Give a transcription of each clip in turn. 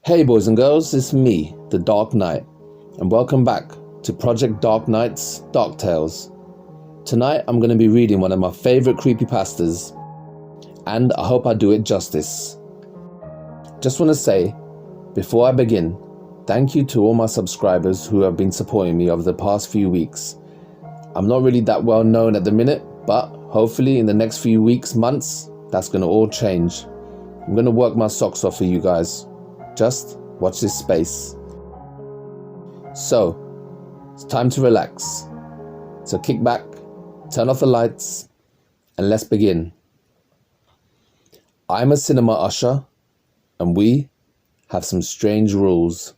Hey boys and girls, it's me, the Dark Knight, and welcome back to Project Darkknight's Dark Tales. Tonight I'm going to be reading one of my favourite creepypastas, and I hope I do it justice. Just want to say, before I begin, thank you to all my subscribers who have been supporting me over the past few weeks. I'm not really that well known at the minute, but hopefully in the next few weeks, months, that's going to all change. I'm going to work my socks off for you guys. Just watch this space. So, it's time to relax. So kick back, turn off the lights, and let's begin. I'm a cinema usher, and we have some strange rules.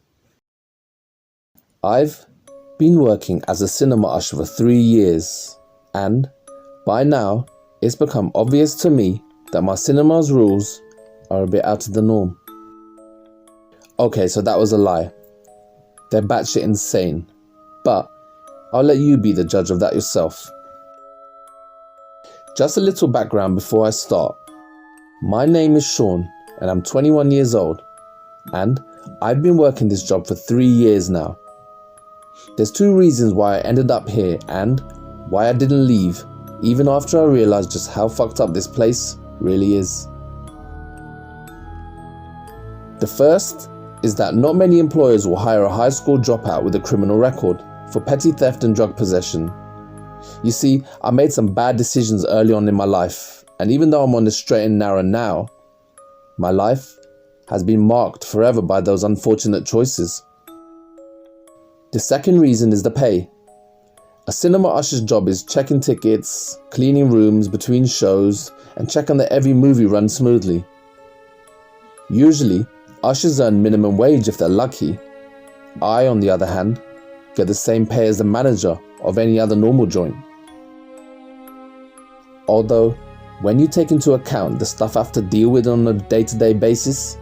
I've been working as a cinema usher for 3 years, and by now it's become obvious to me that my cinema's rules are a bit out of the norm. Okay, so that was a lie. They're batshit insane, but I'll let you be the judge of that yourself. Just a little background before I start. My name is Sean, and I'm 21 years old, and I've been working this job for 3 years now. There's 2 reasons why I ended up here and why I didn't leave, even after I realized just how fucked up this place really is. The first is that not many employers will hire a high school dropout with a criminal record for petty theft and drug possession. You see, I made some bad decisions early on in my life, and even though I'm on the straight and narrow now, my life has been marked forever by those unfortunate choices. The second reason is the pay. A cinema usher's job is checking tickets, cleaning rooms between shows, and checking that every movie runs smoothly. Usually, ushers earn minimum wage if they're lucky. I, on the other hand, get the same pay as the manager of any other normal joint. Although, when you take into account the stuff I have to deal with on a day-to-day basis,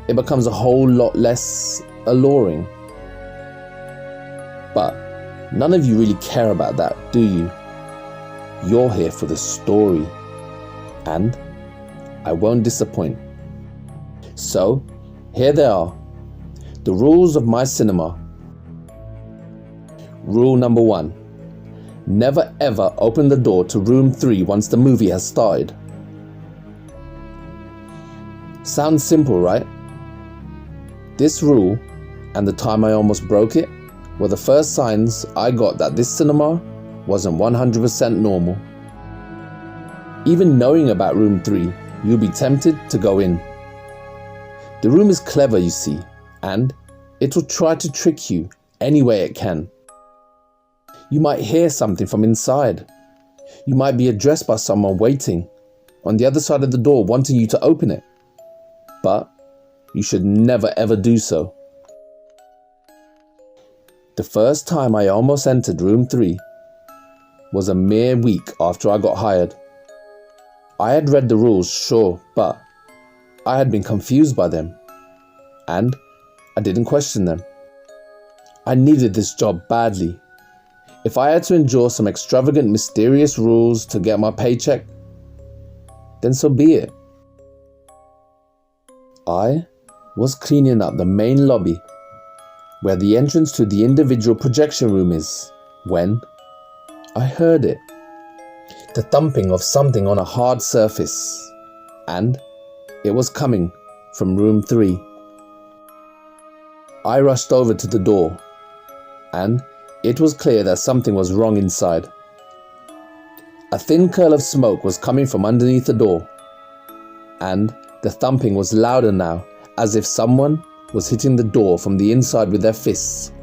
it becomes a whole lot less alluring. But none of you really care about that, do you? You're here for the story, and I won't disappoint. So, here they are, the rules of my cinema. Rule number 1. Never ever open the door to room 3 once the movie has started. Sounds simple, right? This rule, and the time I almost broke it, were the first signs I got that this cinema wasn't 100% normal. Even knowing about room 3, you'll be tempted to go in. The room is clever, you see, and it will try to trick you any way it can. You might hear something from inside. You might be addressed by someone waiting on the other side of the door wanting you to open it. But you should never ever do so. The first time I almost entered room 3 was a mere week after I got hired. I had read the rules, sure, but I had been confused by them, and I didn't question them. I needed this job badly. If I had to endure some extravagant, mysterious rules to get my paycheck, then so be it. I was cleaning up the main lobby, where the entrance to the individual projection room is, when I heard it. The thumping of something on a hard surface, and it was coming from room 3. I rushed over to the door, and it was clear that something was wrong inside. A thin curl of smoke was coming from underneath the door, and the thumping was louder now, as if someone was hitting the door from the inside with their fists.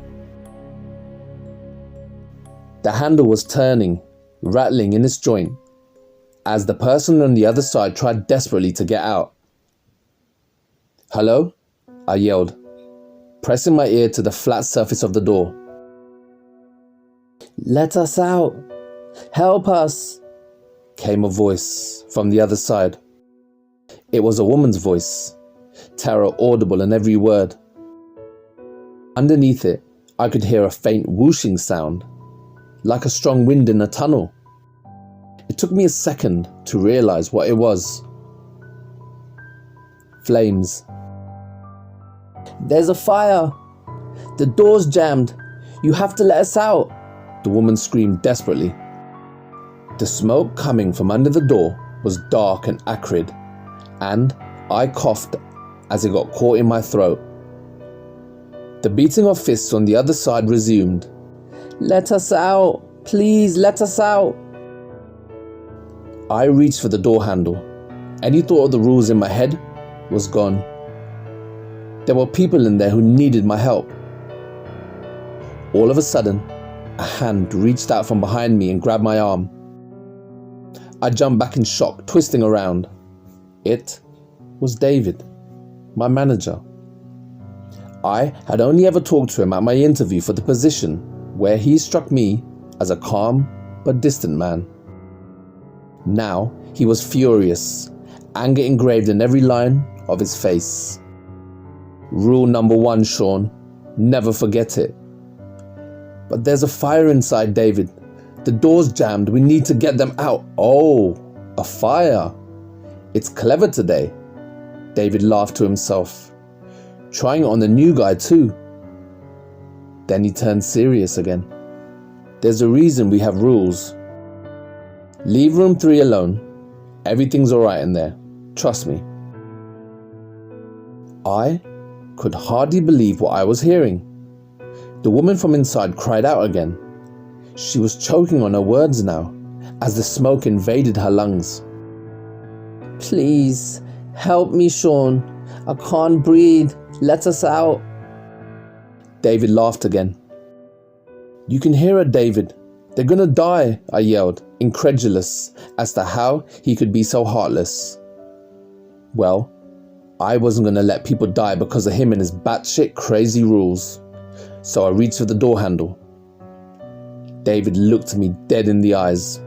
The handle was turning, rattling in its joint, as the person on the other side tried desperately to get out. "Hello?" I yelled, pressing my ear to the flat surface of the door. "Let us out! Help us!" came a voice from the other side. It was a woman's voice, terror audible in every word. Underneath it, I could hear a faint whooshing sound, like a strong wind in a tunnel. It took me a second to realize what it was. Flames. There's a fire! The door's jammed! You have to let us out! The woman screamed desperately. The smoke coming from under the door was dark and acrid, and I coughed as it got caught in my throat. The beating of fists on the other side resumed. Let us out! Please let us out! I reached for the door handle. Any thought of the rules in my head was gone. There were people in there who needed my help. All of a sudden, a hand reached out from behind me and grabbed my arm. I jumped back in shock, twisting around. It was David, my manager. I had only ever talked to him at my interview for the position, where he struck me as a calm but distant man. Now he was furious, anger engraved in every line of his face. Rule number 1, Sean, never forget it. But there's a fire inside, David. The door's jammed, we need to get them out. Oh, a fire. It's clever today. David laughed to himself, trying it on the new guy too. Then he turned serious again. There's a reason we have rules. Leave room 3 alone. Everything's alright in there. Trust me. I could hardly believe what I was hearing. The woman from inside cried out again. She was choking on her words now, as the smoke invaded her lungs. Please, help me, Sean. I can't breathe. Let us out. David laughed again. You can hear her, David. They're gonna die, I yelled, incredulous as to how he could be so heartless. Well, I wasn't gonna let people die because of him and his batshit crazy rules. So I reached for the door handle. David looked me dead in the eyes.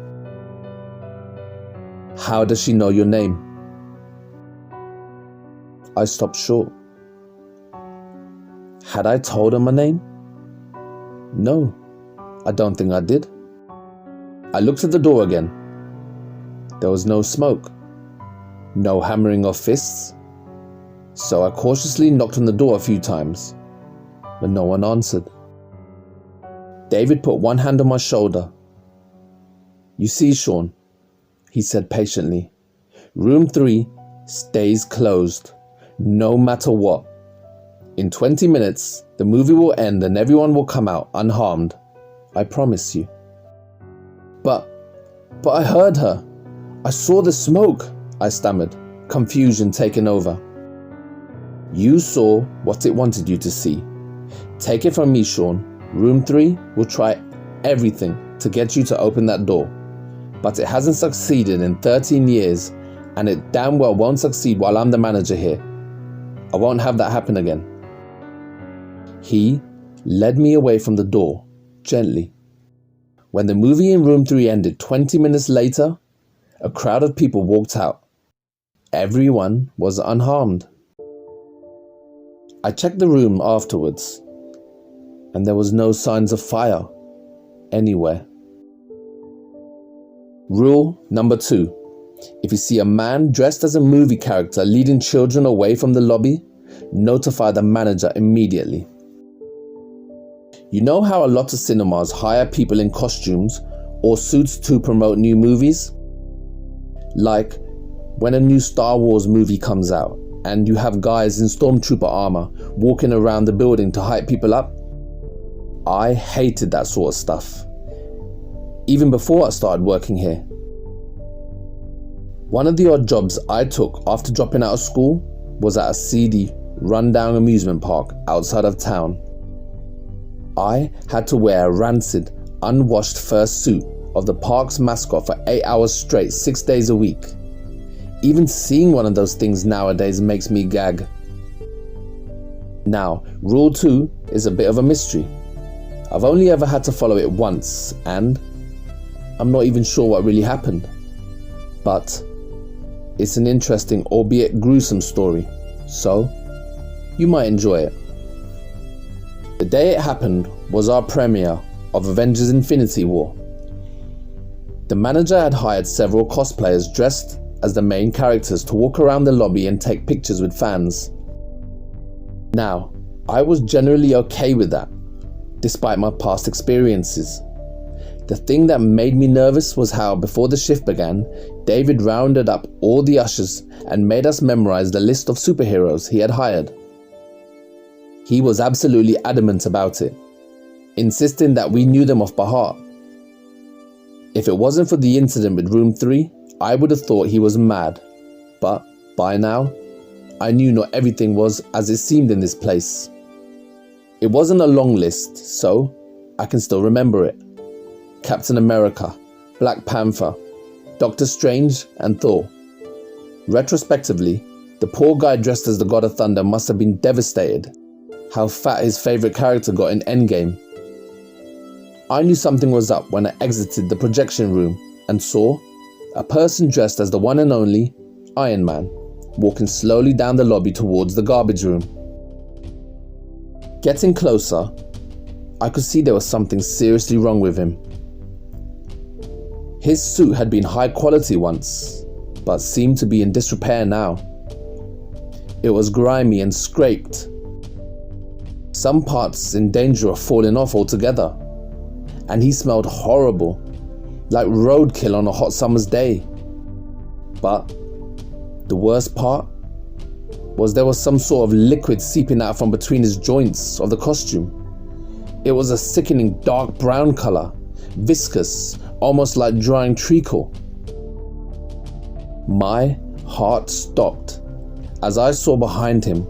How does she know your name? I stopped short. Had I told her my name? No, I don't think I did. I looked at the door again. There was no smoke, no hammering of fists. So I cautiously knocked on the door a few times, but no one answered. David put one hand on my shoulder. You see, Sean, he said patiently, room 3 stays closed, no matter what. In 20 minutes, the movie will end and everyone will come out unharmed. I promise you. But I heard her. I saw the smoke, I stammered, confusion taking over. You saw what it wanted you to see. Take it from me, Sean. Room 3 will try everything to get you to open that door. But it hasn't succeeded in 13 years, and it damn well won't succeed while I'm the manager here. I won't have that happen again. He led me away from the door, gently. When the movie in room 3 ended 20 minutes later, a crowd of people walked out. Everyone was unharmed. I checked the room afterwards, and there was no signs of fire anywhere. Rule number 2. If you see a man dressed as a movie character leading children away from the lobby, notify the manager immediately. You know how a lot of cinemas hire people in costumes or suits to promote new movies? Like when a new Star Wars movie comes out and you have guys in stormtrooper armor walking around the building to hype people up? I hated that sort of stuff, even before I started working here. One of the odd jobs I took after dropping out of school was at a seedy, run-down amusement park outside of town. I had to wear a rancid, unwashed fur suit of the park's mascot for 8 hours straight, 6 days a week. Even seeing one of those things nowadays makes me gag. Now, rule 2 is a bit of a mystery. I've only ever had to follow it once, and I'm not even sure what really happened. But it's an interesting, albeit gruesome story, so you might enjoy it. The day it happened was our premiere of Avengers Infinity War. The manager had hired several cosplayers dressed as the main characters to walk around the lobby and take pictures with fans. Now, I was generally okay with that, despite my past experiences. The thing that made me nervous was how, before the shift began, David rounded up all the ushers and made us memorize the list of superheroes he had hired. He was absolutely adamant about it, insisting that we knew them off by heart. If it wasn't for the incident with room 3, I would have thought he was mad, but by now, I knew not everything was as it seemed in this place. It wasn't a long list, so I can still remember it. Captain America, Black Panther, Doctor Strange, and Thor. Retrospectively, the poor guy dressed as the God of Thunder must have been devastated. How fat his favourite character got in Endgame. I knew something was up when I exited the projection room and saw a person dressed as the one and only Iron Man walking slowly down the lobby towards the garbage room. Getting closer, I could see there was something seriously wrong with him. His suit had been high quality once, but seemed to be in disrepair now. It was grimy and scraped, some parts in danger of falling off altogether, and he smelled horrible, like roadkill on a hot summer's day. But the worst part was there was some sort of liquid seeping out from between his joints of the costume. It was a sickening dark brown colour, viscous, almost like drying treacle. My heart stopped as I saw behind him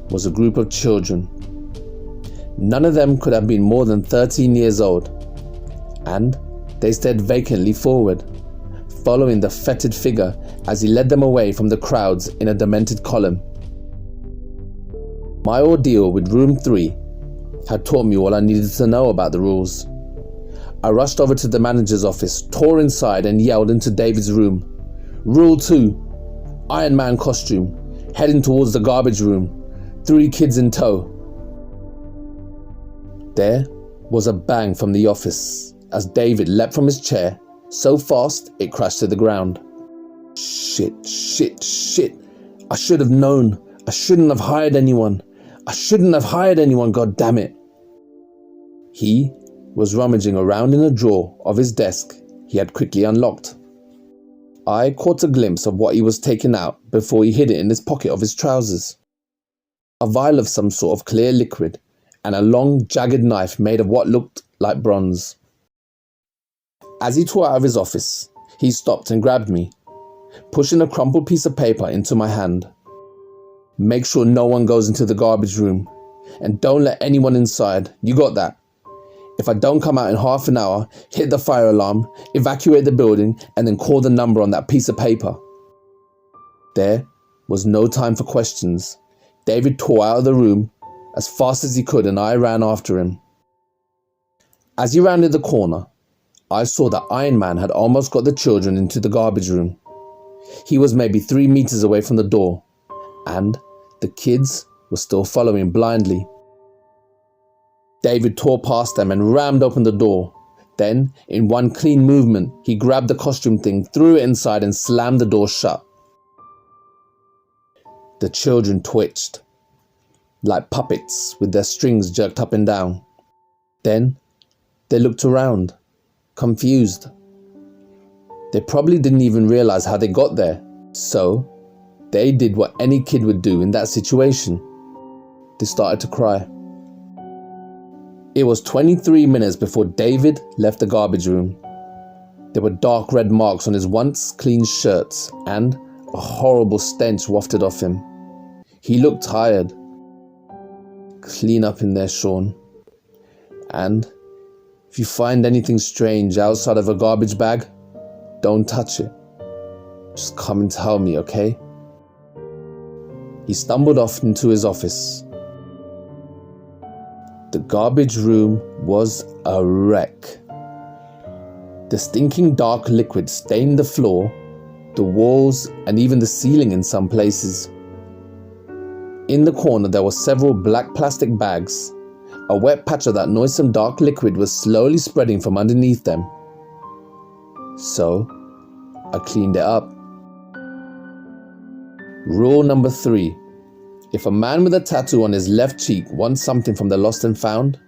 was a group of children. None of them could have been more than 13 years old, and they stared vacantly forward, following the fetid figure as he led them away from the crowds in a demented column. My ordeal with room 3 had taught me all I needed to know about the rules. I rushed over to the manager's office, tore inside and yelled into David's room. Rule 2, Iron Man costume, heading towards the garbage room, 3 kids in tow. There was a bang from the office as David leapt from his chair, so fast it crashed to the ground. Shit. I should have known. I shouldn't have hired anyone. God damn it. He was rummaging around in a drawer of his desk he had quickly unlocked. I caught a glimpse of what he was taking out before he hid it in his pocket of his trousers. A vial of some sort of clear liquid and a long, jagged knife made of what looked like bronze. As he tore out of his office, he stopped and grabbed me, pushing a crumpled piece of paper into my hand. Make sure no one goes into the garbage room, and don't let anyone inside. You got that? If I don't come out in half an hour, hit the fire alarm, evacuate the building, and then call the number on that piece of paper. There was no time for questions. David tore out of the room as fast as he could, and I ran after him. As he rounded the corner, I saw that Iron Man had almost got the children into the garbage room. He was maybe 3 meters away from the door, and the kids were still following blindly. David tore past them and rammed open the door. Then, in one clean movement, he grabbed the costume thing, threw it inside and slammed the door shut. The children twitched, like puppets with their strings jerked up and down. Then, they looked around, confused. They probably didn't even realize how they got there, so they did what any kid would do in that situation. They started to cry. It was 23 minutes before David left the garbage room. There were dark red marks on his once clean shirt and a horrible stench wafted off him. He looked tired. Clean up in there, Sean. And if you find anything strange outside of a garbage bag, don't touch it. Just come and tell me, okay? He stumbled off into his office. The garbage room was a wreck. The stinking dark liquid stained the floor, the walls, and even the ceiling in some places. In the corner there were several black plastic bags. A wet patch of that noisome dark liquid was slowly spreading from underneath them. So, I cleaned it up. Rule number 3. If a man with a tattoo on his left cheek wants something from the lost and found,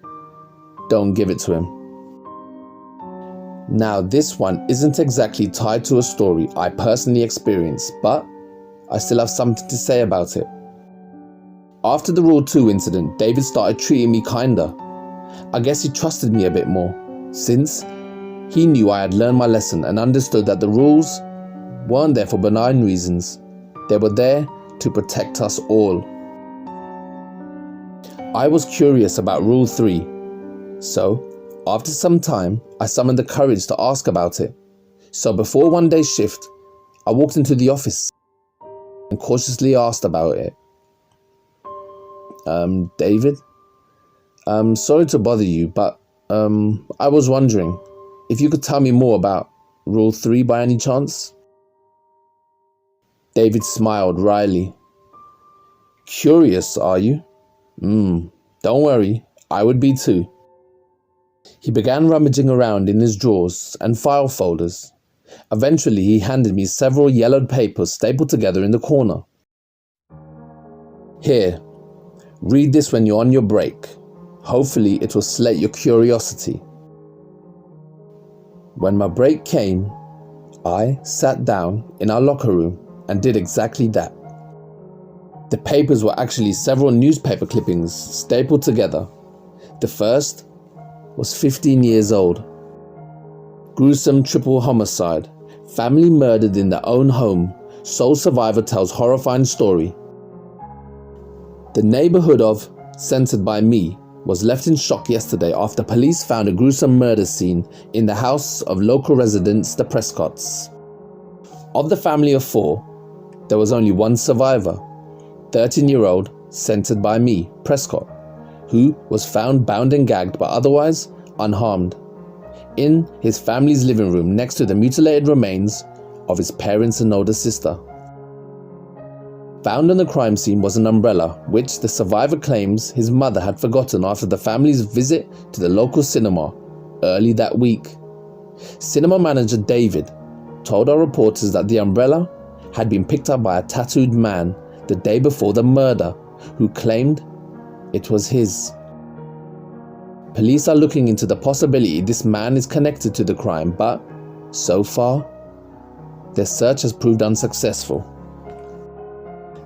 don't give it to him. Now, this one isn't exactly tied to a story I personally experienced, but I still have something to say about it. After the Rule 2 incident, David started treating me kinder. I guess he trusted me a bit more, since he knew I had learned my lesson and understood that the rules weren't there for benign reasons. They were there to protect us all. I was curious about Rule 3, so after some time, I summoned the courage to ask about it. So before one day's shift, I walked into the office and cautiously asked about it. David? Sorry to bother you, but I was wondering if you could tell me more about Rule 3 by any chance? David smiled wryly. Curious, are you? Don't worry, I would be too. He began rummaging around in his drawers and file folders. Eventually, he handed me several yellowed papers stapled together in the corner. Here, read this when you're on your break. Hopefully, it will slate your curiosity. When my break came, I sat down in our locker room and did exactly that. The papers were actually several newspaper clippings stapled together. The first was 15 years old. Gruesome triple homicide. Family murdered in their own home. Sole survivor tells horrifying story. The neighborhood of Censored by Me was left in shock yesterday after police found a gruesome murder scene in the house of local residents, the Prescotts. Of the family of 4, there was only one survivor, 13-year-old Censored by Me, Prescott, who was found bound and gagged but otherwise unharmed in his family's living room next to the mutilated remains of his parents and older sister. Found on the crime scene was an umbrella, which the survivor claims his mother had forgotten after the family's visit to the local cinema early that week. Cinema manager David told our reporters that the umbrella had been picked up by a tattooed man the day before the murder, who claimed it was his. Police are looking into the possibility this man is connected to the crime, but so far, their search has proved unsuccessful.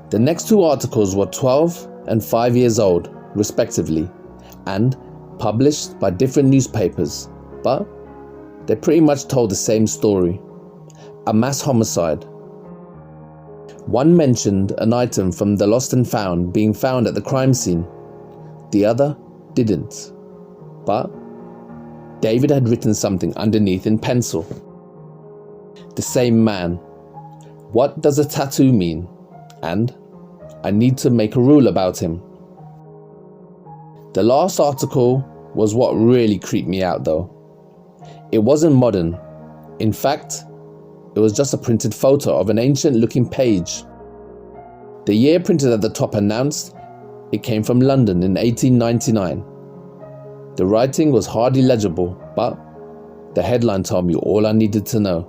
The next 2 articles were 12 and 5 years old, respectively, and published by different newspapers, but they pretty much told the same story. A mass homicide. One mentioned an item from the lost and found being found at the crime scene. The other didn't. But David had written something underneath in pencil. The same man. What does a tattoo mean? And I need to make a rule about him. The last article was what really creeped me out though. It wasn't modern. In fact, it was just a printed photo of an ancient looking page. The year printed at the top announced it came from London in 1899. The writing was hardly legible, but the headline told me all I needed to know.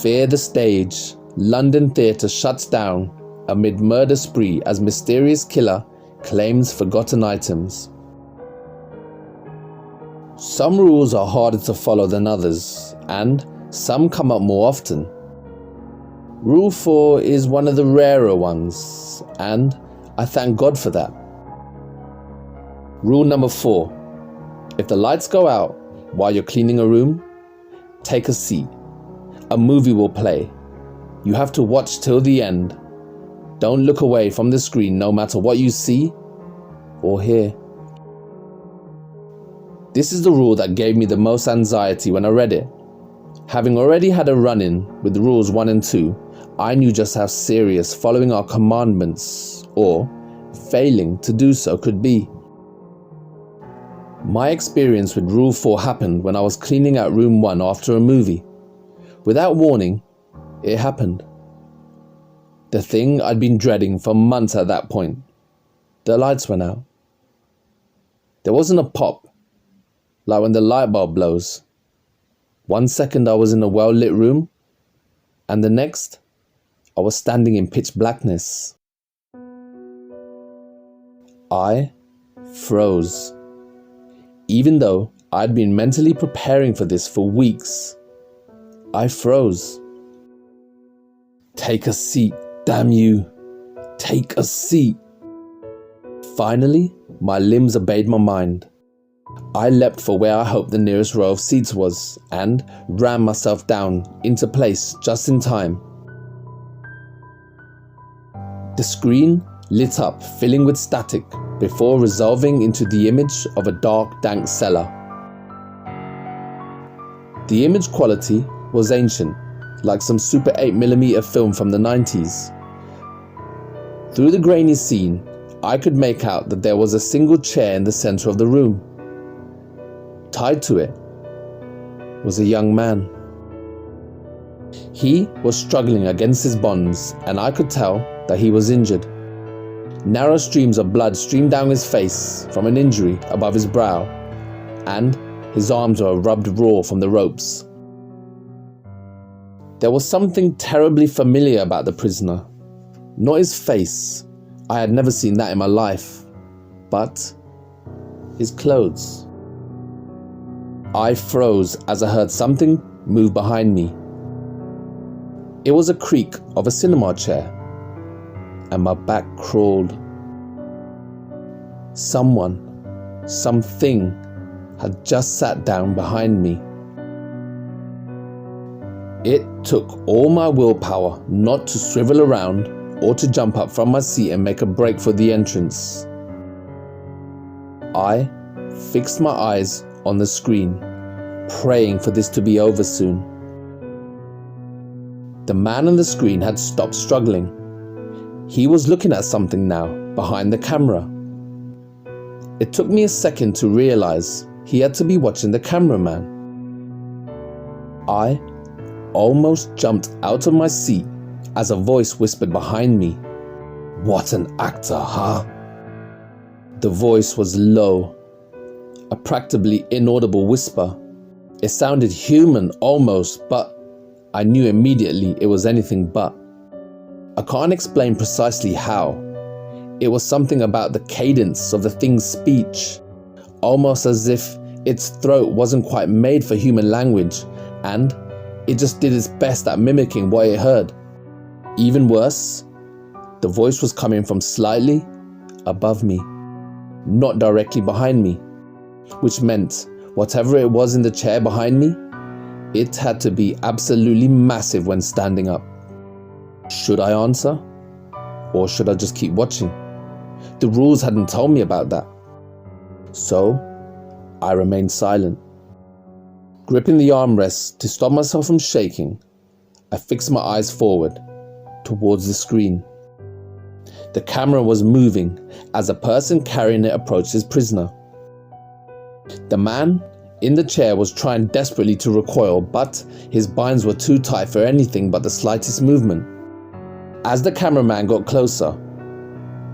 Fear the stage. London theatre shuts down amid murder spree as mysterious killer claims forgotten items. Some rules are harder to follow than others, and some come up more often. Rule 4 is one of the rarer ones, and I thank God for that. Rule number 4. If the lights go out while you're cleaning a room, take a seat. A movie will play. You have to watch till the end. Don't look away from the screen no matter what you see or hear. This is the rule that gave me the most anxiety when I read it. Having already had a run-in with rules 1 and 2, I knew just how serious following our commandments, or failing to do so, could be. My experience with Rule 4 happened when I was cleaning out room 1 after a movie. Without warning, it happened. The thing I'd been dreading for months at that point. The lights went out. There wasn't a pop, like when the light bulb blows. 1 second I was in a well-lit room, and the next I was standing in pitch blackness. I froze. Even though I'd been mentally preparing for this for weeks, I froze. Take a seat, damn you. Take a seat. Finally, my limbs obeyed my mind. I leapt for where I hoped the nearest row of seats was and ran myself down into place just in time. The screen lit up, filling with static before resolving into the image of a dark, dank cellar. The image quality was ancient, like some Super 8mm film from the 90s. Through the grainy scene, I could make out that there was a single chair in the center of the room. Tied to it was a young man. He was struggling against his bonds, and I could tell that he was injured. Narrow streams of blood streamed down his face from an injury above his brow, and his arms were rubbed raw from the ropes. There was something terribly familiar about the prisoner. Not his face, I had never seen that in my life, but his clothes. I froze as I heard something move behind me. It was a creak of a cinema chair, and my back crawled. Something had just sat down behind me. It took all my willpower not to swivel around or to jump up from my seat and make a break for the entrance. I fixed my eyes on the screen, praying for this to be over soon. The man on the screen had stopped struggling. He was looking at something now behind the camera. It took me a second to realize he had to be watching the cameraman. I almost jumped out of my seat as a voice whispered behind me, "What an actor, huh?" The voice was low, a practically inaudible whisper. It sounded human almost, but I knew immediately it was anything but. I can't explain precisely how. It was something about the cadence of the thing's speech, almost as if its throat wasn't quite made for human language, and it just did its best at mimicking what it heard. Even worse, the voice was coming from slightly above me, not directly behind me, which meant whatever it was in the chair behind me, it had to be absolutely massive when standing up. Should I answer? Or should I just keep watching? The rules hadn't told me about that. So I remained silent. Gripping the armrest to stop myself from shaking, I fixed my eyes forward towards the screen. The camera was moving as a person carrying it approached his prisoner. The man in the chair was trying desperately to recoil, but his binds were too tight for anything but the slightest movement. As the cameraman got closer,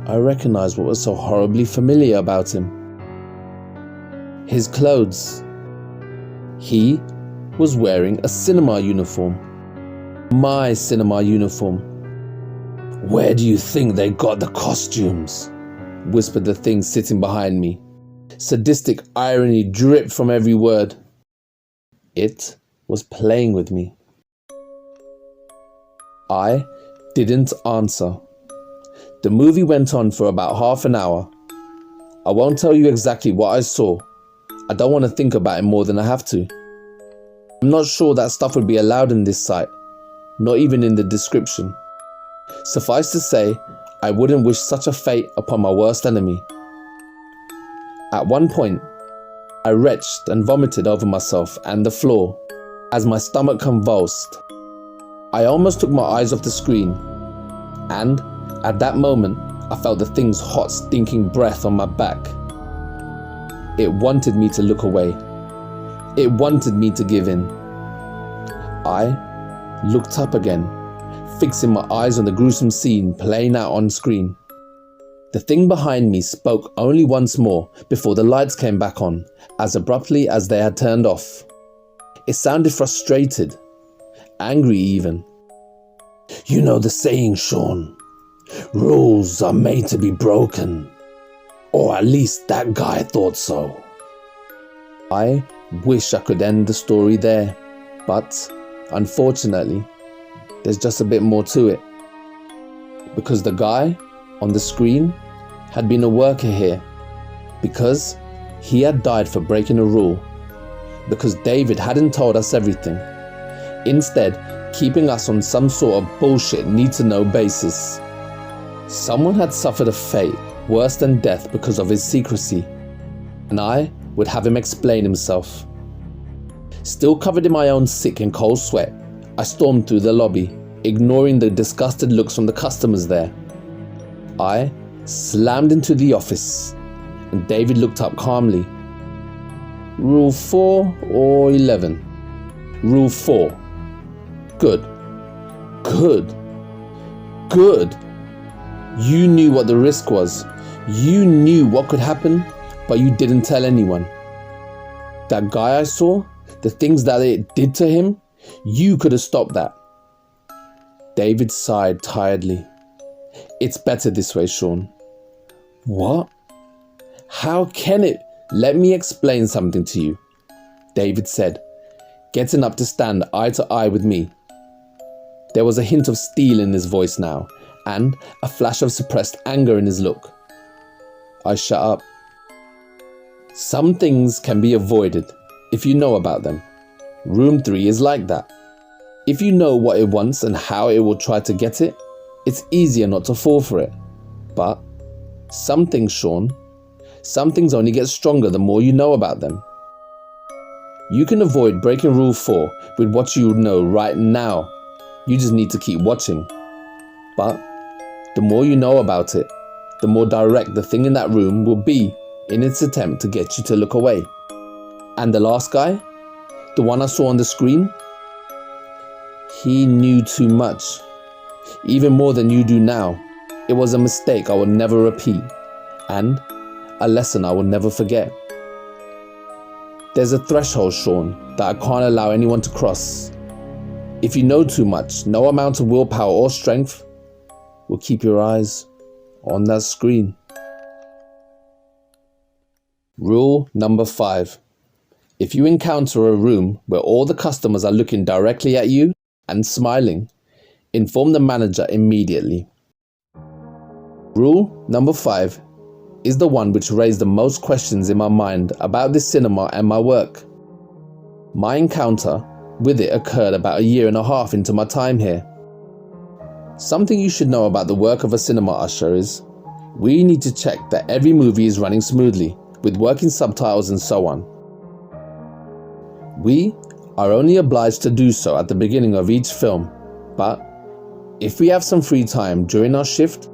I recognized what was so horribly familiar about him. His clothes. He was wearing a cinema uniform. My cinema uniform. "Where do you think they got the costumes?" whispered the thing sitting behind me. Sadistic irony dripped from every word. It was playing with me. I didn't answer. The movie went on for about half an hour. I won't tell you exactly what I saw. I don't want to think about it more than I have to. I'm not sure that stuff would be allowed in this site, not even in the description. Suffice to say, I wouldn't wish such a fate upon my worst enemy. At one point, I retched and vomited over myself and the floor as my stomach convulsed. I almost took my eyes off the screen, and at that moment, I felt the thing's hot, stinking breath on my back. It wanted me to look away. It wanted me to give in. I looked up again, fixing my eyes on the gruesome scene playing out on screen. The thing behind me spoke only once more before the lights came back on, as abruptly as they had turned off. It sounded frustrated, angry even. "You know the saying, Sean. Rules are made to be broken. Or at least that guy thought so. I wish I could end the story there, but unfortunately, there's just a bit more to it. Because the guy on the screen had been a worker here, because he had died for breaking a rule, because David hadn't told us everything, instead keeping us on some sort of bullshit need-to-know basis. Someone had suffered a fate worse than death because of his secrecy, and I would have him explain himself. Still covered in my own sick and cold sweat, I stormed through the lobby, ignoring the disgusted looks from the customers there. I slammed into the office, and David looked up calmly. Rule 4 or 11? Rule 4. Good. Good. Good. You knew what the risk was. You knew what could happen, but you didn't tell anyone. That guy I saw, the things that it did to him, you could have stopped that. David sighed tiredly. It's better this way, Sean. What? How can it? Let me explain something to you, David said, getting up to stand eye to eye with me. There was a hint of steel in his voice now, and a flash of suppressed anger in his look. I shut up. Some things can be avoided if you know about them. Room 3 is like that. If you know what it wants and how it will try to get it, it's easier not to fall for it. But some things, Sean, some things only get stronger the more you know about them. You can avoid breaking Rule 4 with what you know right now. You just need to keep watching. But the more you know about it, the more direct the thing in that room will be in its attempt to get you to look away. And the last guy, the one I saw on the screen, he knew too much. Even more than you do now. It was a mistake I will never repeat, and a lesson I will never forget. There's a threshold, Sean, that I can't allow anyone to cross. If you know too much, no amount of willpower or strength will keep your eyes on that screen. Rule number 5. If you encounter a room where all the customers are looking directly at you and smiling, inform the manager immediately. Rule number 5 is the one which raised the most questions in my mind about this cinema and my work. My encounter with it occurred about 1.5 years into my time here. Something you should know about the work of a cinema usher is we need to check that every movie is running smoothly, with working subtitles and so on. We are only obliged to do so at the beginning of each film, but if we have some free time during our shift,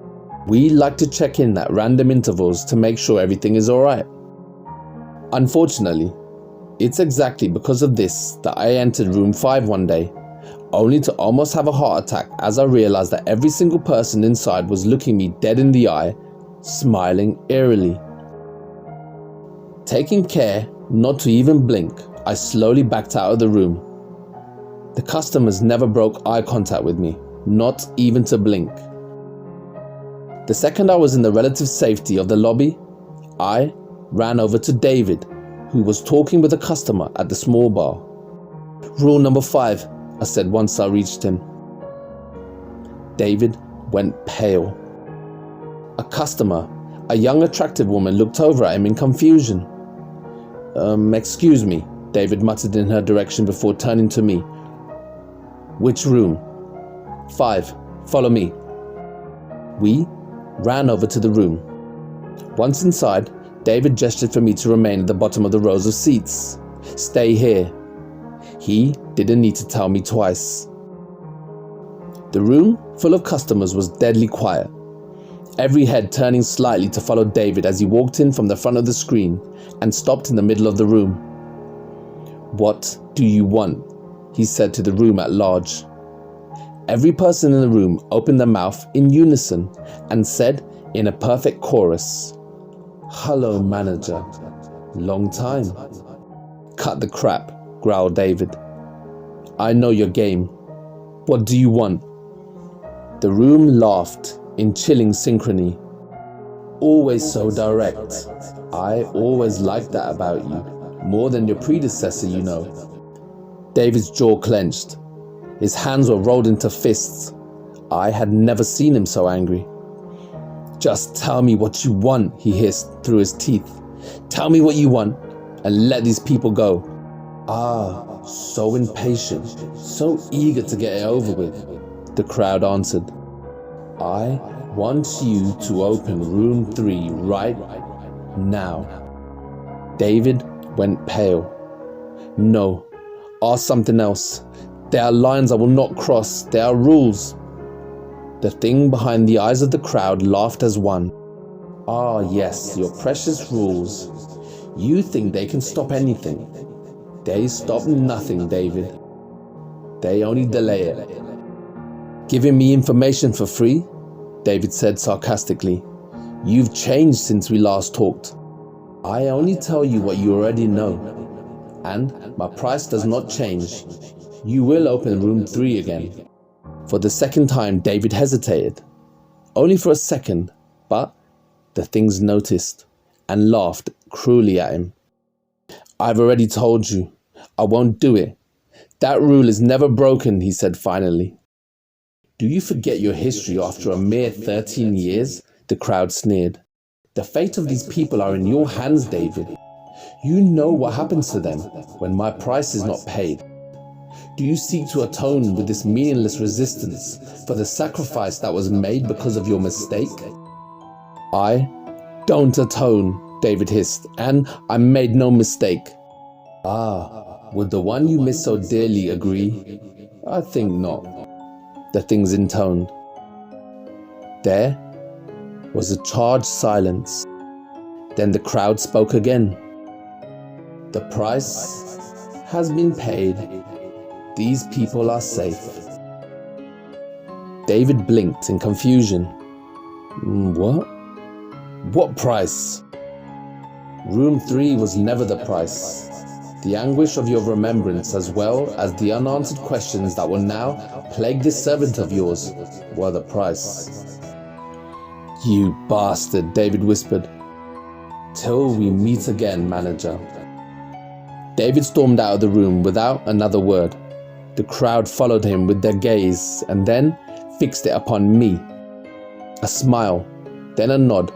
we like to check in at random intervals to make sure everything is alright. Unfortunately, it's exactly because of this that I entered room 5 one day, only to almost have a heart attack as I realized that every single person inside was looking me dead in the eye, smiling eerily. Taking care not to even blink, I slowly backed out of the room. The customers never broke eye contact with me, not even to blink. The second I was in the relative safety of the lobby, I ran over to David, who was talking with a customer at the small bar. Rule number 5, I said once I reached him. David went pale. A customer, a young attractive woman, looked over at him in confusion. Excuse me, David muttered in her direction before turning to me. Which room? 5, follow me. We ran over to the room. Once inside, David gestured for me to remain at the bottom of the rows of seats. Stay here. He didn't need to tell me twice. The room full of customers was deadly quiet, every head turning slightly to follow David as he walked in from the front of the screen and stopped in the middle of the room. What do you want? He said to the room at large. Every person in the room opened their mouth in unison and said in a perfect chorus, "Hello, manager. Long time." "Cut the crap," growled David. "I know your game. What do you want?" The room laughed in chilling synchrony. always so direct. I always liked that about you, more than your predecessor, you know. David's jaw clenched. His hands were rolled into fists. I had never seen him so angry. Just tell me what you want, he hissed through his teeth. Tell me what you want, and let these people go. Ah, so impatient, so eager to get it over with, the crowd answered. I want you to open room 3 right now. David went pale. No, ask something else. There are lines I will not cross. There are rules. The thing behind the eyes of the crowd laughed as one. Ah, yes, your precious rules. You think they can stop anything. They stop nothing, David. They only delay it. Giving me information for free? David said sarcastically. You've changed since we last talked. I only tell you what you already know. And my price does not change. You will open room 3 again. For the second time, David hesitated. Only for a second, but the things noticed and laughed cruelly at him. I've already told you. I won't do it. That rule is never broken, he said finally. Do you forget your history after a mere 13 years? The crowd sneered. The fate of these people are in your hands, David. You know what happens to them when my price is not paid. Do you seek to atone with this meaningless resistance for the sacrifice that was made because of your mistake? I don't atone, David hissed, and I made no mistake. Ah, would the one you miss so dearly agree? I think not, the things intoned. There was a charged silence. Then the crowd spoke again. The price has been paid. These people are safe. David blinked in confusion. What? What price? Room 3 was never the price. The anguish of your remembrance, as well as the unanswered questions that will now plague this servant of yours, were the price. You bastard, David whispered. Till we meet again, manager. David stormed out of the room without another word. The crowd followed him with their gaze and then fixed it upon me. A smile, then a nod,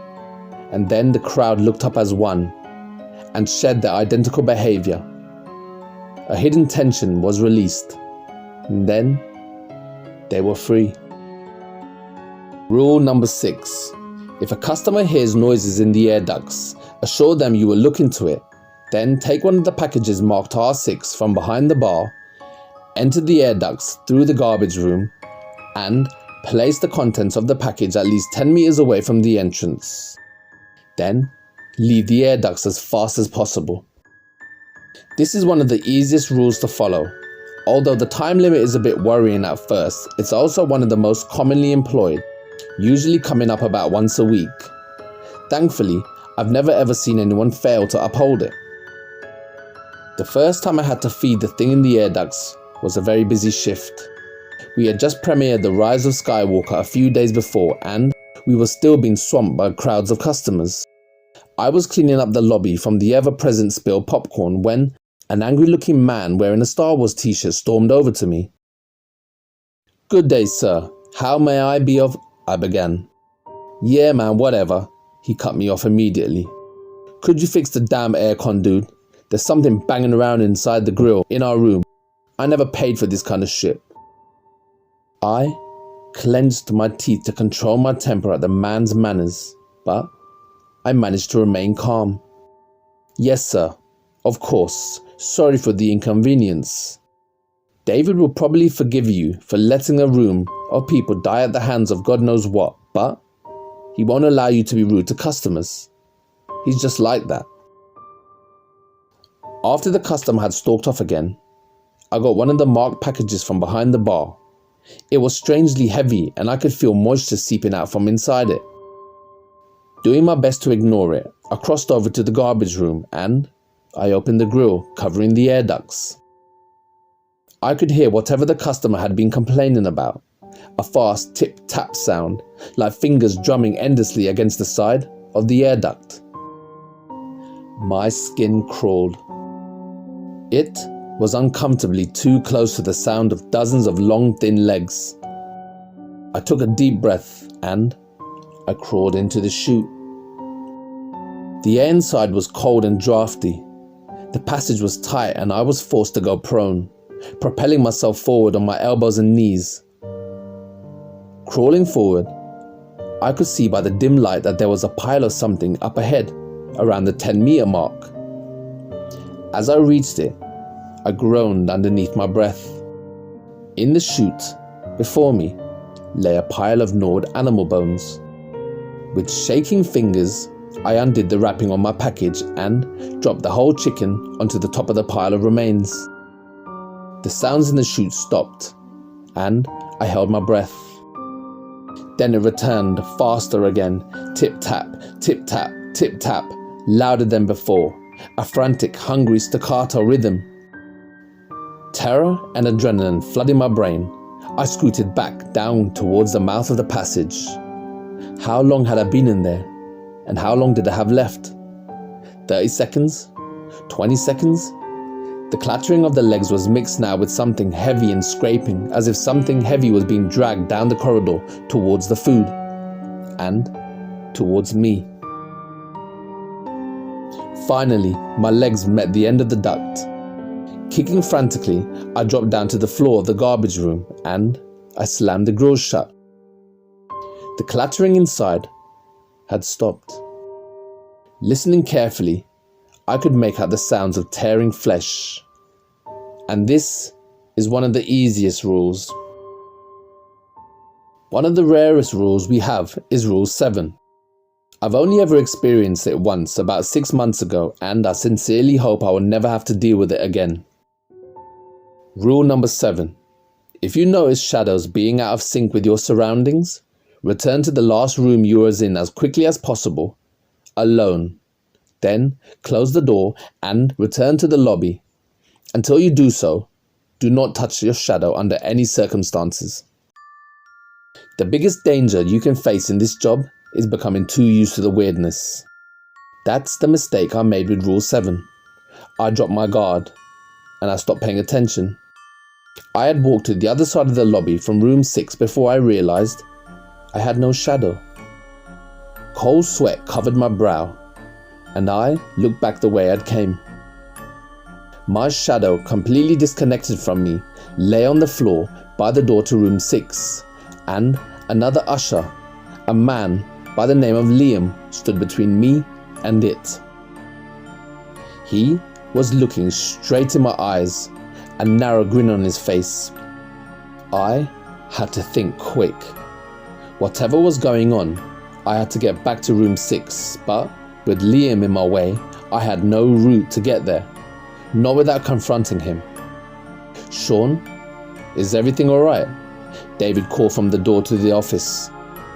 and then the crowd looked up as one and shared their identical behavior. A hidden tension was released, and then they were free. Rule number 6. If a customer hears noises in the air ducts, assure them you will look into it. Then take one of the packages marked R6 from behind the bar, enter the air ducts through the garbage room, and place the contents of the package at least 10 meters away from the entrance. Then leave the air ducts as fast as possible. This is one of the easiest rules to follow. Although the time limit is a bit worrying at first, it's also one of the most commonly employed, usually coming up about once a week. Thankfully, I've never ever seen anyone fail to uphold it. The first time I had to feed the thing in the air ducts was a very busy shift. We had just premiered The Rise of Skywalker a few days before, and we were still being swamped by crowds of customers. I was cleaning up the lobby from the ever-present spilled popcorn when an angry-looking man wearing a Star Wars t-shirt stormed over to me. Good day, sir. How may I be of... I began. Yeah, man, whatever. He cut me off immediately. Could you fix the damn aircon, dude? There's something banging around inside the grill in our room. I never paid for this kind of shit. I clenched my teeth to control my temper at the man's manners, but I managed to remain calm. Yes, sir. Of course. Sorry for the inconvenience. David will probably forgive you for letting a room of people die at the hands of God knows what, but he won't allow you to be rude to customers. He's just like that. After the customer had stalked off again, I got one of the marked packages from behind the bar. It was strangely heavy and I could feel moisture seeping out from inside it. Doing my best to ignore it, I crossed over to the garbage room and I opened the grill covering the air ducts. I could hear whatever the customer had been complaining about. A fast tip-tap sound, like fingers drumming endlessly against the side of the air duct. My skin crawled. It was uncomfortably too close to the sound of dozens of long, thin legs. I took a deep breath and I crawled into the chute. The air inside was cold and drafty. The passage was tight and I was forced to go prone, propelling myself forward on my elbows and knees. Crawling forward, I could see by the dim light that there was a pile of something up ahead, around the 10-meter mark. As I reached it, I groaned underneath my breath. In the chute, before me, lay a pile of gnawed animal bones. With shaking fingers, I undid the wrapping on my package and dropped the whole chicken onto the top of the pile of remains. The sounds in the chute stopped, and I held my breath. Then it returned, faster again, tip-tap, tip-tap, tip-tap, louder than before, a frantic, hungry staccato rhythm. Terror and adrenaline flooding my brain, I scooted back down towards the mouth of the passage. How long had I been in there? And how long did I have left? 30 seconds? 20 seconds? The clattering of the legs was mixed now with something heavy and scraping, as if something heavy was being dragged down the corridor towards the food. And towards me. Finally, my legs met the end of the duct. Kicking frantically, I dropped down to the floor of the garbage room and I slammed the grill shut. The clattering inside had stopped. Listening carefully, I could make out the sounds of tearing flesh. And this is one of the easiest rules. One of the rarest rules we have is Rule 7. I've only ever experienced it once about 6 months ago, and I sincerely hope I will never have to deal with it again. Rule number 7. If you notice shadows being out of sync with your surroundings, return to the last room you were in as quickly as possible, alone. Then close the door and return to the lobby. Until you do so, do not touch your shadow under any circumstances. The biggest danger you can face in this job is becoming too used to the weirdness. That's the mistake I made with Rule 7. I dropped my guard and I stopped paying attention. I had walked to the other side of the lobby from room 6 before I realized I had no shadow. Cold sweat covered my brow, and I looked back the way I'd came. My shadow, completely disconnected from me, lay on the floor by the door to room 6, and another usher, a man by the name of Liam, stood between me and it. He was looking straight in my eyes, a narrow grin on his face. I had to think quick. Whatever was going on, I had to get back to room 6, but with Liam in my way, I had no route to get there, not without confronting him. "Sean, is everything alright?" David called from the door to the office.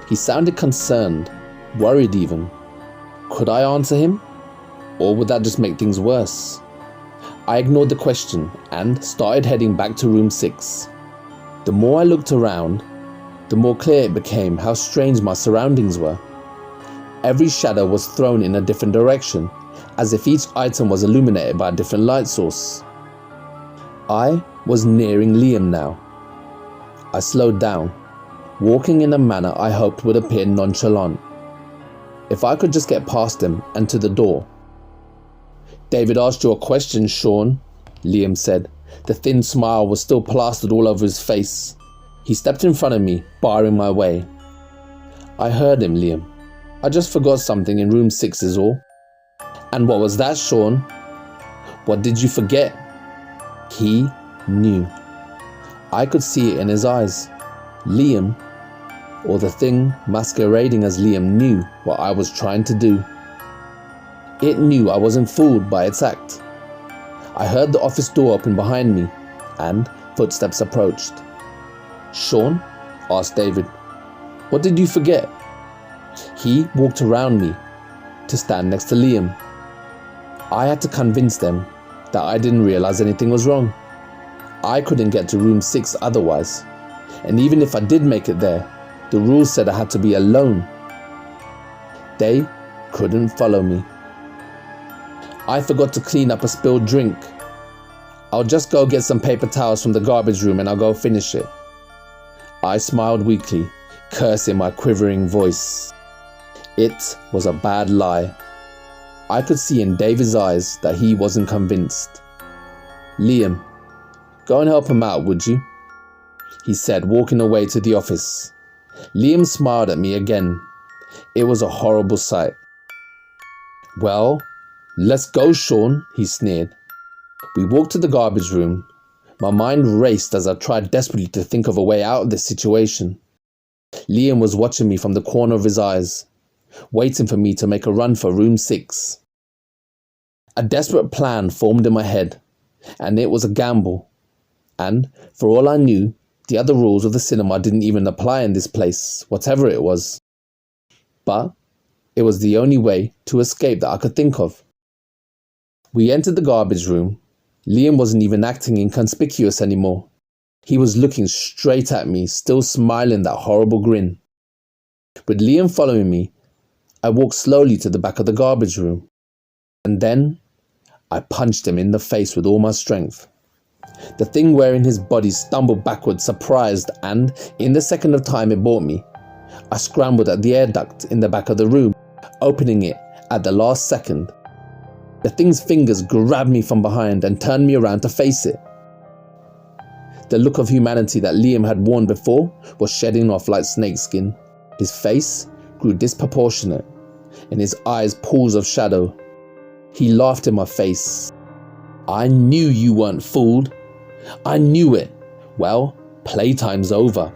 He sounded concerned, worried even. Could I answer him? Or would that just make things worse? I ignored the question and started heading back to room 6. The more I looked around, the more clear it became how strange my surroundings were. Every shadow was thrown in a different direction, as if each item was illuminated by a different light source. I was nearing Liam now. I slowed down, walking in a manner I hoped would appear nonchalant. If I could just get past him and to the door. "David asked you a question, Sean," Liam said. The thin smile was still plastered all over his face. He stepped in front of me, barring my way. "I heard him, Liam. I just forgot something in room 6 is all." "And what was that, Sean?" "What did you forget?" He knew. I could see it in his eyes. Liam, or the thing masquerading as Liam, knew what I was trying to do. It knew I wasn't fooled by its act. I heard the office door open behind me, and footsteps approached. "Sean?" asked David. "What did you forget?" He walked around me to stand next to Liam. I had to convince them that I didn't realize anything was wrong. I couldn't get to room 6 otherwise, and even if I did make it there, the rules said I had to be alone. They couldn't follow me. I forgot to clean up a spilled drink. I'll just go get some paper towels from the garbage room and I'll go finish it. I smiled weakly, cursing my quivering voice. It was a bad lie. I could see in David's eyes that he wasn't convinced. Liam, go and help him out, would you? He said, walking away to the office. Liam smiled at me again. It was a horrible sight. Well, let's go, Sean, he sneered. We walked to the garbage room. My mind raced as I tried desperately to think of a way out of this situation. Liam was watching me from the corner of his eyes, waiting for me to make a run for room 6. A desperate plan formed in my head, and it was a gamble. And, for all I knew, the other rules of the cinema didn't even apply in this place, whatever it was. But it was the only way to escape that I could think of. We entered the garbage room. Liam wasn't even acting inconspicuous anymore. He was looking straight at me, still smiling that horrible grin. With Liam following me, I walked slowly to the back of the garbage room. And then, I punched him in the face with all my strength. The thing wearing his body stumbled backward, surprised, and, in the second of time it bought me, I scrambled at the air duct in the back of the room, opening it at the last second. The thing's fingers grabbed me from behind and turned me around to face it. The look of humanity that Liam had worn before was shedding off like snakeskin. His face grew disproportionate, and his eyes pools of shadow. He laughed in my face. I knew you weren't fooled. I knew it. Well, playtime's over.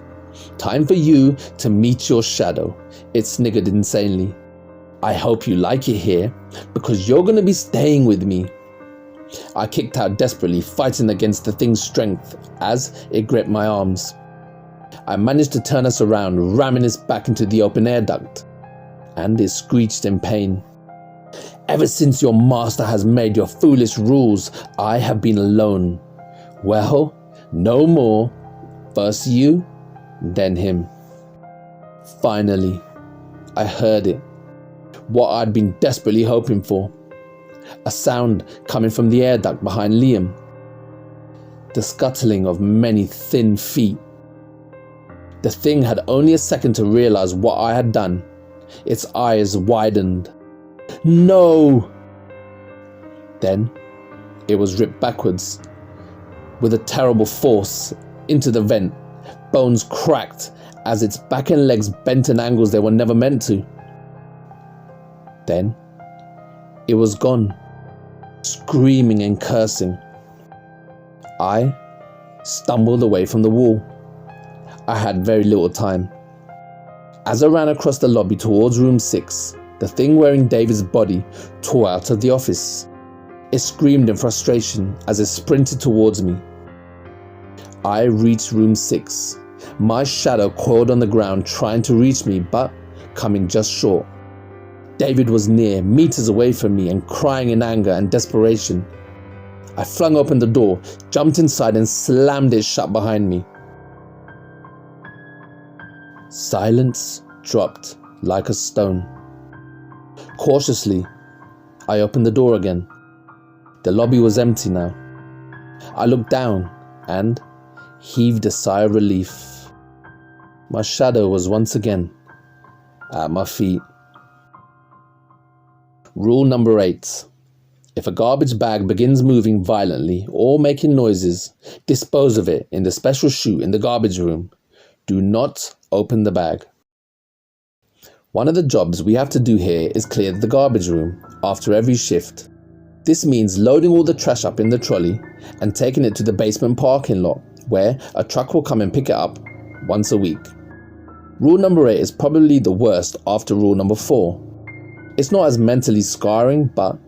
Time for you to meet your shadow, it sniggered insanely. I hope you like it here, because you're going to be staying with me. I kicked out desperately, fighting against the thing's strength as it gripped my arms. I managed to turn us around, ramming us back into the open air duct, and it screeched in pain. Ever since your master has made your foolish rules, I have been alone. Well, no more. First you, then him. Finally, I heard it. What I'd been desperately hoping for. A sound coming from the air duct behind Liam. The scuttling of many thin feet. The thing had only a second to realize what I had done. Its eyes widened. No! Then it was ripped backwards with a terrible force into the vent. Bones cracked as its back and legs bent in angles they were never meant to. Then it was gone, screaming and cursing. I stumbled away from the wall. I had very little time. As I ran across the lobby towards room 6, the thing wearing David's body tore out of the office. It screamed in frustration as it sprinted towards me. I reached room 6. My shadow coiled on the ground trying to reach me, but coming just short. David was near, meters away from me, and crying in anger and desperation. I flung open the door, jumped inside and slammed it shut behind me. Silence dropped like a stone. Cautiously, I opened the door again. The lobby was empty now. I looked down and heaved a sigh of relief. My shadow was once again at my feet. Rule number 8. If a garbage bag begins moving violently or making noises, dispose of it in the special chute in the garbage room. Do not open the bag. One of the jobs we have to do here is clear the garbage room after every shift. This means loading all the trash up in the trolley and taking it to the basement parking lot, where a truck will come and pick it up once a week. Rule number 8 is probably the worst after rule number 4. It's not as mentally scarring, but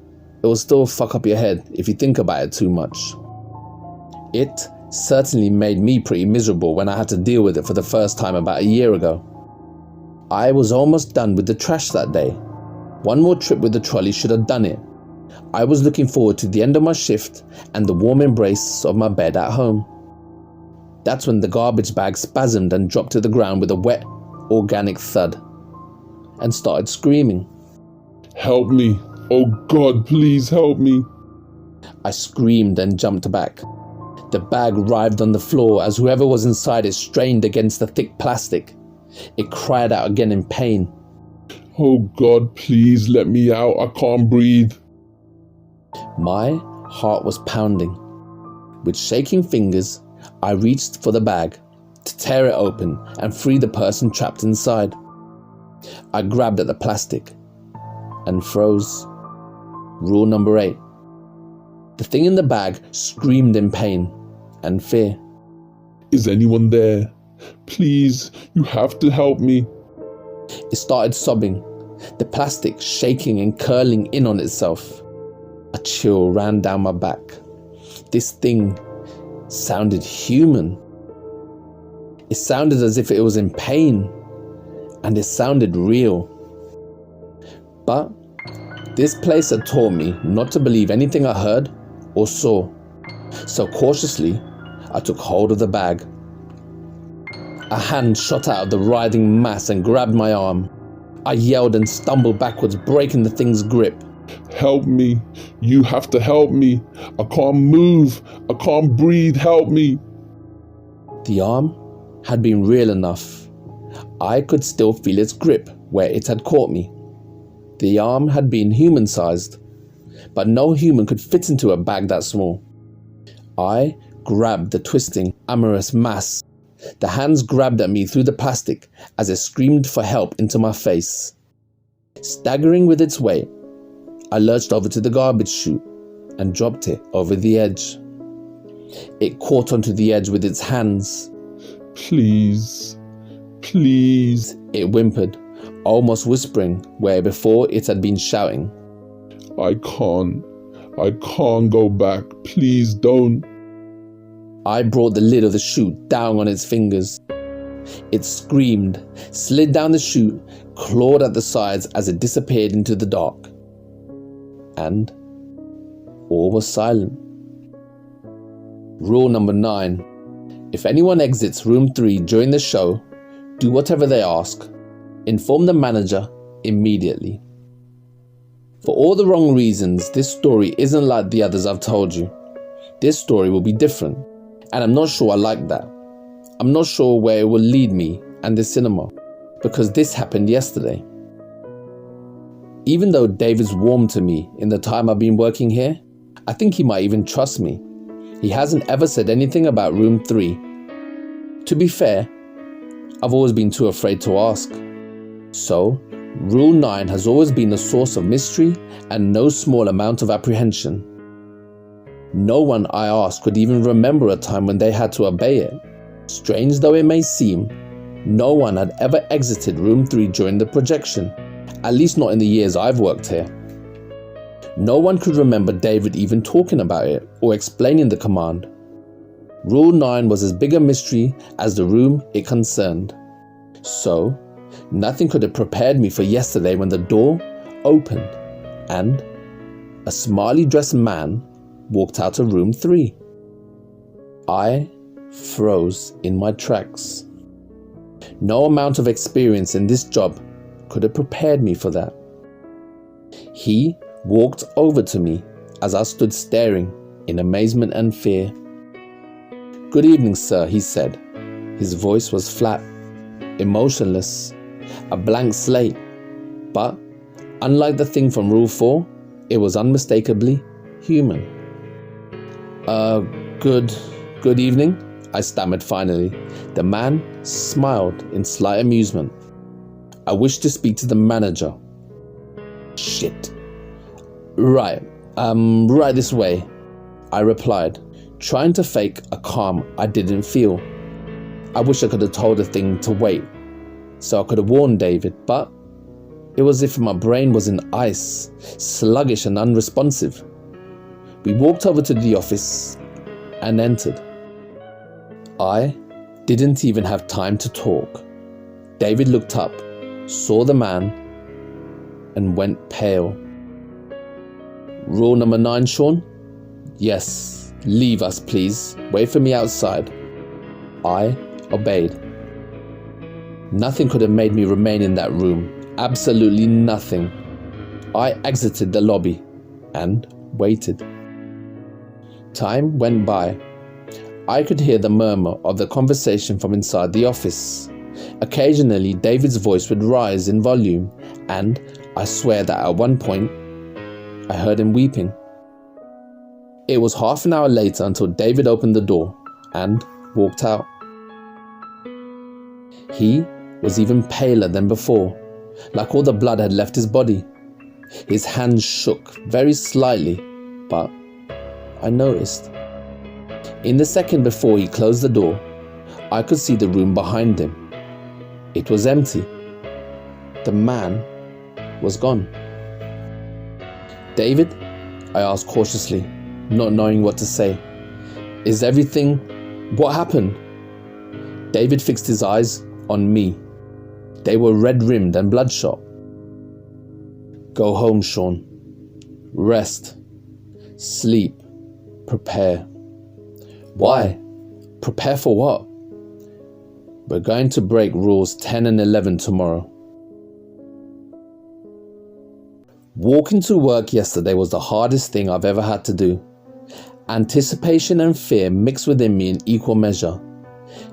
it will still fuck up your head if you think about it too much. It certainly made me pretty miserable when I had to deal with it for the first time about a year ago. I was almost done with the trash that day. One more trip with the trolley should have done it. I was looking forward to the end of my shift and the warm embrace of my bed at home. That's when the garbage bag spasmed and dropped to the ground with a wet, organic thud and started screaming. Help me. Oh God, please help me. I screamed and jumped back. The bag writhed on the floor as whoever was inside it strained against the thick plastic. It cried out again in pain. Oh God, please let me out. I can't breathe. My heart was pounding. With shaking fingers, I reached for the bag to tear it open and free the person trapped inside. I grabbed at the plastic and froze. Rule number 8. The thing in the bag screamed in pain and fear. Is anyone there? Please, you have to help me. It started sobbing, the plastic shaking and curling in on itself. A chill ran down my back. This thing sounded human. It sounded as if it was in pain, and it sounded real. But this place had taught me not to believe anything I heard or saw. So cautiously, I took hold of the bag. A hand shot out of the writhing mass and grabbed my arm. I yelled and stumbled backwards, breaking the thing's grip. Help me. You have to help me. I can't move. I can't breathe. Help me. The arm had been real enough. I could still feel its grip where it had caught me. The arm had been human-sized, but no human could fit into a bag that small. I grabbed the twisting, amorous mass. The hands grabbed at me through the plastic as it screamed for help into my face. Staggering with its weight, I lurched over to the garbage chute and dropped it over the edge. It caught onto the edge with its hands. Please, please, it whimpered, almost whispering where before it had been shouting. I can't go back. Please don't. I brought the lid of the chute down on its fingers. It screamed, slid down the chute, clawed at the sides as it disappeared into the dark. And all was silent. Rule number 9. If anyone exits room 3 during the show, do whatever they ask. Inform the manager immediately. For all the wrong reasons, this story isn't like the others I've told you. This story will be different, and I'm not sure I like that. I'm not sure where it will lead me and the cinema, because this happened yesterday. Even though David's warm to me in the time I've been working here, I think he might even trust me. He hasn't ever said anything about room 3. To be fair, I've always been too afraid to ask. So, Rule 9 has always been a source of mystery and no small amount of apprehension. No one I asked could even remember a time when they had to obey it. Strange though it may seem, no one had ever exited room 3 during the projection, at least not in the years I've worked here. No one could remember David even talking about it or explaining the command. Rule 9 was as big a mystery as the room it concerned. So, nothing could have prepared me for yesterday when the door opened and a smartly dressed man walked out of room 3. I froze in my tracks. No amount of experience in this job could have prepared me for that. He walked over to me as I stood staring in amazement and fear. "Good evening, sir," he said. His voice was flat, emotionless, a blank slate, but unlike the thing from Rule 4, it was unmistakably human. Good evening," I stammered finally. The man smiled in slight amusement. "I wish to speak to the manager." "Shit. Right this way," I replied, trying to fake a calm I didn't feel. I wish I could have told the thing to wait, so I could have warned David, but it was as if my brain was in ice, sluggish and unresponsive. We walked over to the office and entered. I didn't even have time to talk. David looked up, saw the man, and went pale. "Rule number 9, Sean?" "Yes, leave us please. Wait for me outside." I obeyed. Nothing could have made me remain in that room. Absolutely nothing. I exited the lobby and waited. Time went by. I could hear the murmur of the conversation from inside the office. Occasionally, David's voice would rise in volume, and I swear that at one point, I heard him weeping. It was half an hour later until David opened the door and walked out. He was even paler than before, like all the blood had left his body. His hands shook very slightly, but I noticed. In the second before he closed the door, I could see the room behind him. It was empty. The man was gone. "David?" I asked cautiously, not knowing what to say. "Is everything... What happened?" David fixed his eyes on me. They were red-rimmed and bloodshot. "Go home, Sean. Rest. Sleep. Prepare." "Why? Prepare for what?" "We're going to break rules 10 and 11 tomorrow." Walking to work yesterday was the hardest thing I've ever had to do. Anticipation and fear mixed within me in equal measure.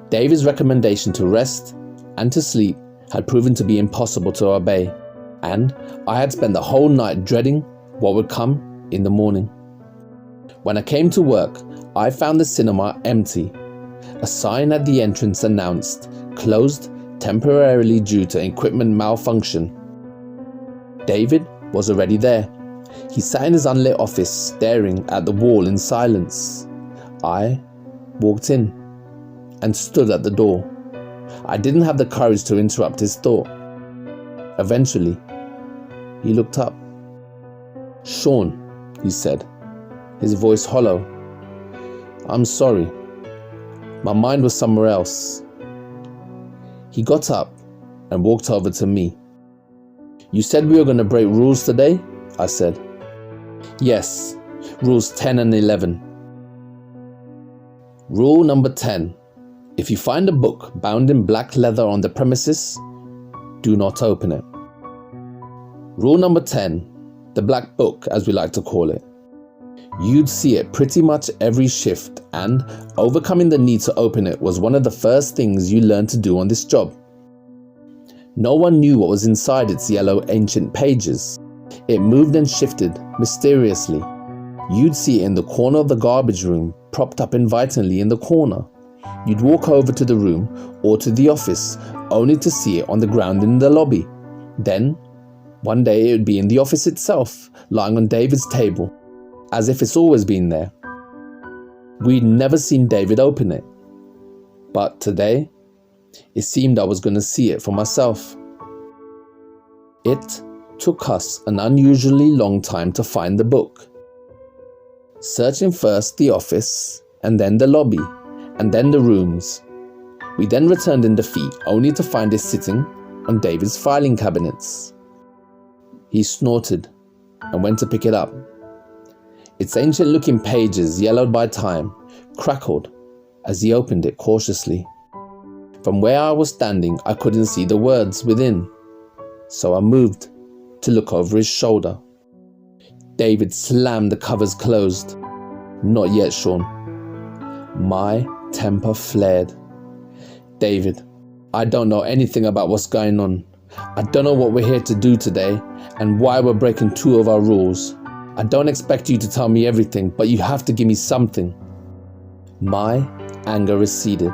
David's recommendation to rest and to sleep had proven to be impossible to obey, and I had spent the whole night dreading what would come in the morning. When I came to work, I found the cinema empty. A sign at the entrance announced, "Closed temporarily due to equipment malfunction." David was already there. He sat in his unlit office, staring at the wall in silence. I walked in and stood at the door. I didn't have the courage to interrupt his thought. Eventually, he looked up. "Sean," he said, his voice hollow. "I'm sorry. My mind was somewhere else." He got up and walked over to me. "You said we were going to break rules today?" I said. "Yes, rules 10 and 11. Rule number 10. If you find a book bound in black leather on the premises, do not open it. Rule number 10, the black book as we like to call it. You'd see it pretty much every shift, and overcoming the need to open it was one of the first things you learned to do on this job. No one knew what was inside its yellow ancient pages. It moved and shifted mysteriously. You'd see it in the corner of the garbage room, propped up invitingly in the corner. You'd walk over to the room or to the office, only to see it on the ground in the lobby. Then, one day it would be in the office itself, lying on David's table, as if it's always been there. We'd never seen David open it. But today, it seemed I was going to see it for myself. It took us an unusually long time to find the book. Searching first the office, and then the lobby, and then the rooms. We then returned in defeat, only to find it sitting on David's filing cabinets. He snorted and went to pick it up. Its ancient-looking pages, yellowed by time, crackled as he opened it cautiously. From where I was standing, I couldn't see the words within, so I moved to look over his shoulder. David slammed the covers closed. "Not yet, Sean." My temper flared. "David, I don't know anything about what's going on. I don't know what we're here to do today and why we're breaking 2 of our rules. I don't expect you to tell me everything, but you have to give me something." My anger receded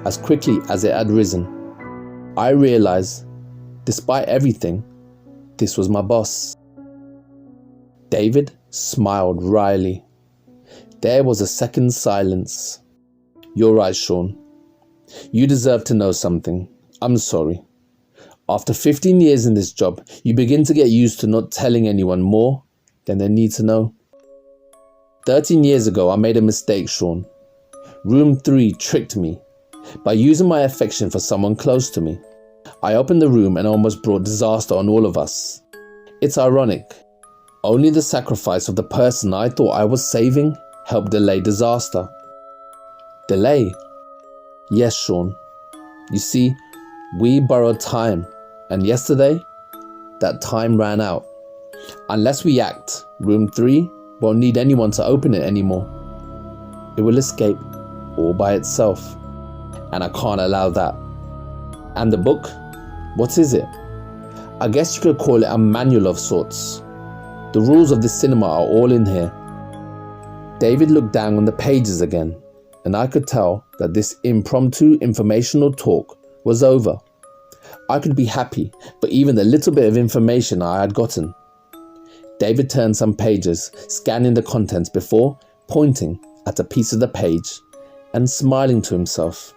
as quickly as it had risen. I realized, despite everything, this was my boss. David smiled wryly. There was a second silence. "You're right, Sean. You deserve to know something. I'm sorry. After 15 years in this job, you begin to get used to not telling anyone more than they need to know. 13 years ago, I made a mistake, Sean. Room 3 tricked me by using my affection for someone close to me. I opened the room and almost brought disaster on all of us. It's ironic. Only the sacrifice of the person I thought I was saving helped delay disaster." "Delay?" "Yes, Sean. You see, we borrowed time, and yesterday, that time ran out. Unless we act, room 3 won't need anyone to open it anymore. It will escape all by itself, and I can't allow that. And the book? What is it? I guess you could call it a manual of sorts. The rules of this cinema are all in here. David looked down on the pages again, and I could tell that this impromptu informational talk was over. I could be happy for even the little bit of information I had gotten. David turned some pages, scanning the contents before pointing at a piece of the page and smiling to himself.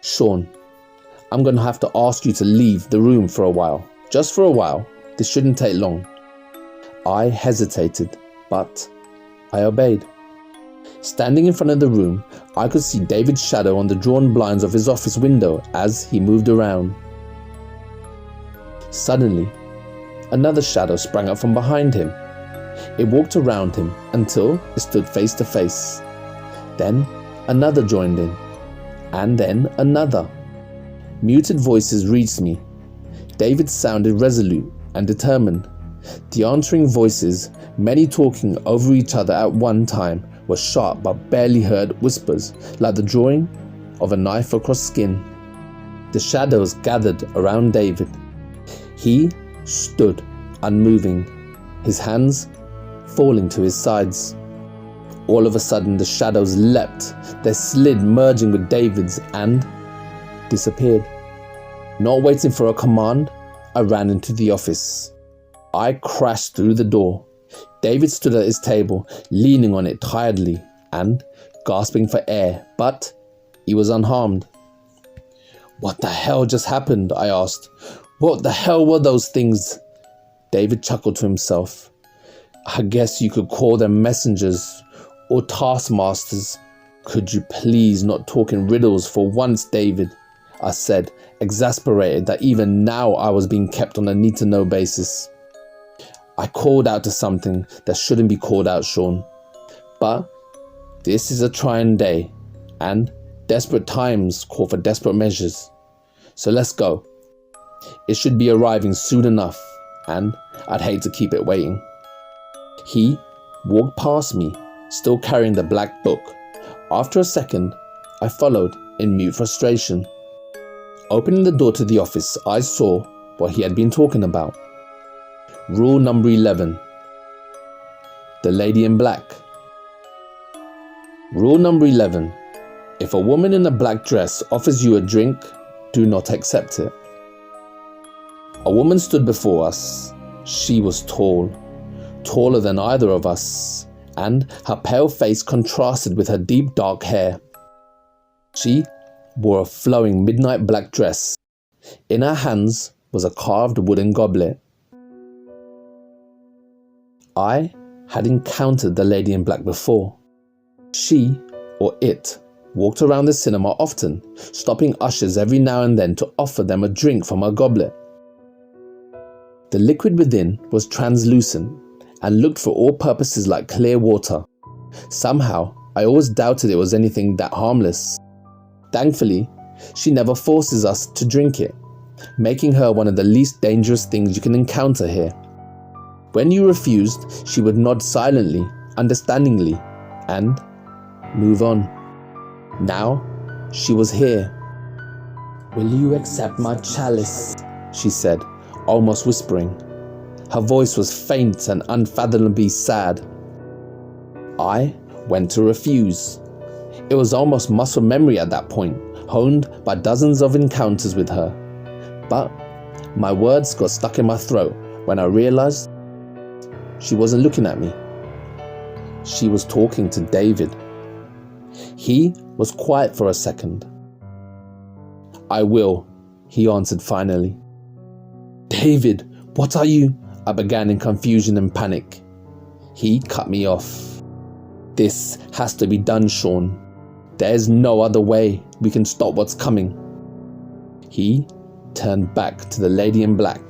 Sean, I'm going to have to ask you to leave the room for a while. Just for a while. This shouldn't take long. I hesitated, but I obeyed. Standing in front of the room, I could see David's shadow on the drawn blinds of his office window as he moved around. Suddenly, another shadow sprang up from behind him. It walked around him until it stood face to face. Then another joined in, and then another. Muted voices reached me. David sounded resolute and determined. The answering voices, many talking over each other at one time, were sharp but barely heard whispers, like the drawing of a knife across skin. The shadows gathered around David. He stood unmoving, his hands falling to his sides. All of a sudden the shadows leapt, they slid merging with David's and disappeared. Not waiting for a command, I ran into the office. I crashed through the door. David stood at his table, leaning on it tiredly and gasping for air, but he was unharmed. What the hell just happened? I asked. What the hell were those things? David chuckled to himself. I guess you could call them messengers or taskmasters. Could you please not talk in riddles for once, David? I said, exasperated that even now I was being kept on a need-to-know basis. I called out to something that shouldn't be called out, Sean. But this is a trying day, and desperate times call for desperate measures. So let's go. It should be arriving soon enough, and I'd hate to keep it waiting. He walked past me, still carrying the black book. After a second, I followed in mute frustration. Opening the door to the office, I saw what he had been talking about. Rule number 11. The lady in black. Rule number 11. If a woman in a black dress offers you a drink, do not accept it. A woman stood before us. She was tall, taller than either of us, and her pale face contrasted with her deep dark hair. She wore a flowing midnight black dress. In her hands was a carved wooden goblet. I had encountered the lady in black before. She, or it, walked around the cinema often, stopping ushers every now and then to offer them a drink from her goblet. The liquid within was translucent and looked for all purposes like clear water. Somehow, I always doubted it was anything that harmless. Thankfully, she never forces us to drink it, making her one of the least dangerous things you can encounter here. When you refused, she would nod silently, understandingly, and move on. Now, she was here. "Will you accept my chalice?" she said, almost whispering. Her voice was faint and unfathomably sad. I went to refuse. It was almost muscle memory at that point, honed by dozens of encounters with her. But my words got stuck in my throat when I realized she wasn't looking at me. She was talking to David. He was quiet for a second. "I will," he answered finally. "David, what are you?" I began in confusion and panic. He cut me off. "This has to be done, Sean. There's no other way we can stop what's coming." He turned back to the lady in black.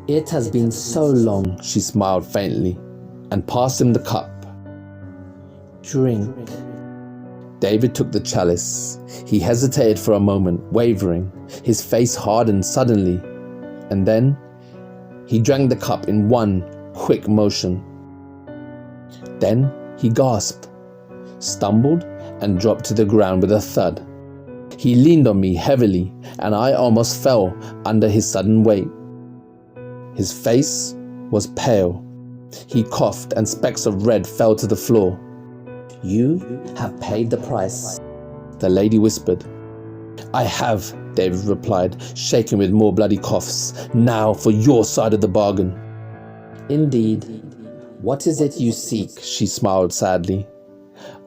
"It has been so long," she smiled faintly, and passed him the cup. "Drink." David took the chalice. He hesitated for a moment, wavering. His face hardened suddenly, and then He drank the cup in one quick motion. Then he gasped, stumbled, and dropped to the ground with a thud. He leaned on me heavily, and I almost fell under his sudden weight. His face was pale. He coughed, and specks of red fell to the floor. "You have paid the price," the lady whispered. "I have," David replied, shaking with more bloody coughs. "Now for your side of the bargain." "Indeed. What is it you seek?" she smiled sadly.